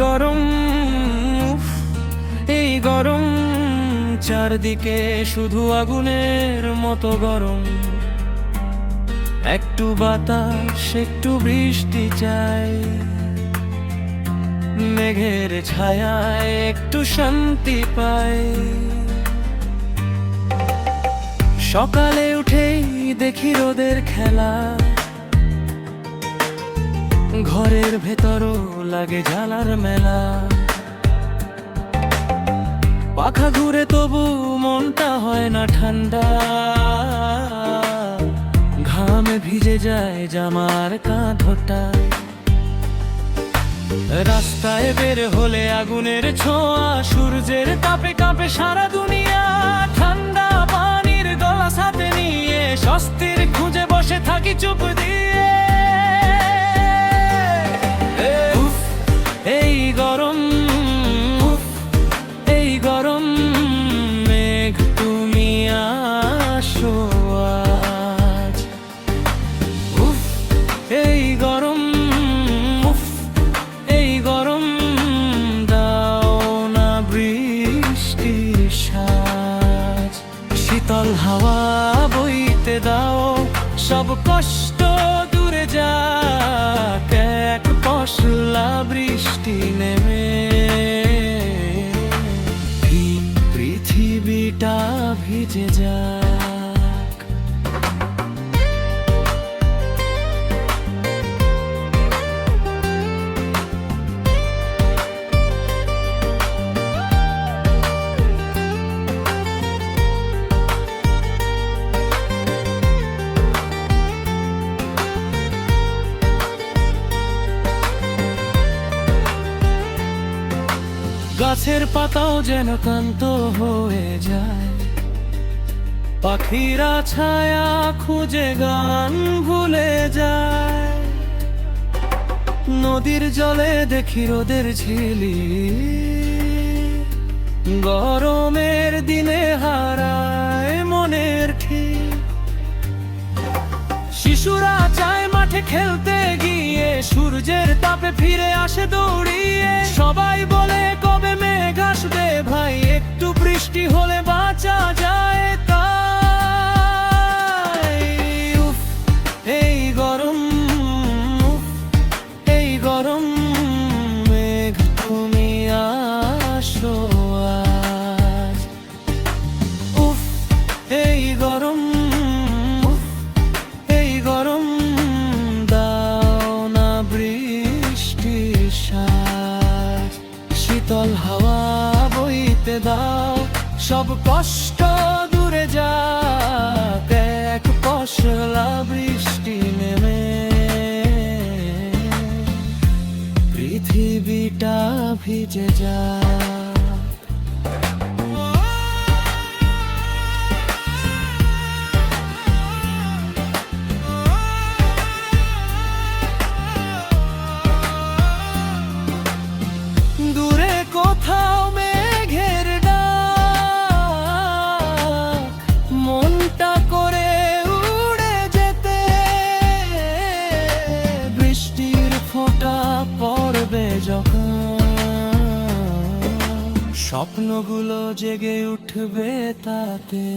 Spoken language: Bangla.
গরম, উফ, এই গরম, চারদিকে শুধু আগুনের মতো গরম। একটু বাতাস, একটু বৃষ্টি চাই, মেঘের ছায়ায় একটু শান্তি পাই। সকালে উঠেই দেখি রোদের খেলা, ঘরের ভেতরও লাগে জ্বালার মেলা। পাখা ঘুরে তবু মনটা হয় না ঠান্ডা, ঘামে ভিজে যায় জামার কাঁধটা। রাস্তায় বের হলে আগুনের ছোঁয়া, সূর্যের তাপে কাঁপে সারা দুনিয়া। ঠান্ডা পানির গলাস হাতে নিয়ে স্বস্তির খুঁজে বসে থাকি চুপ দিয়ে। উফ, এই গরম, উফ, এই গরম, মেঘ তুমি আসো আজ। উফ, এই গরম, উফ, এই গরম, দাও না বৃষ্টির সাজ। শীতল হাওয়া বইতে দাও, সব কষ্ট দূরে যাক। এক পশলা বৃষ্টি নেমে পৃথিবীটা ভিজে যাক। গাছের পাতাও যেন ক্লান্ত হয়ে যায়, পাখিরা ছায়া খুঁজে গান ভুলে যায়। নদীর জলে দেখি রোদের ঝিলি, গরমের দিনে হারায় মনের ঠিক। শিশুরা চায় মাঠে খেলতে গিয়ে, সূর্যের তাপে ফিরে আসে দৌড়িয়ে। সবাই বলে কবে মেঘ আসবে ভাই, একটু বৃষ্টি হলে বাঁচা যায় তাই। উফ, এই গরম, উফ, এই গরম, মেঘ তুমি আসো আজ। উফ, এই গরম, উফ, এই গরম, দাও না বৃষ্টির সাজ। শীতল হাওয়া বইতে দাও, সব কষ্ট দূরে যাক। এক পশলা বৃষ্টি নেমে পৃথিবীটা ভিজে যাক। দূরে কোথাও মেঘের ডাক, মনটা করে উড়ে যেতে। বৃষ্টির ফোঁটা পড়বে যখন, স্বপ্নগুলো জেগে উঠবে তাতে।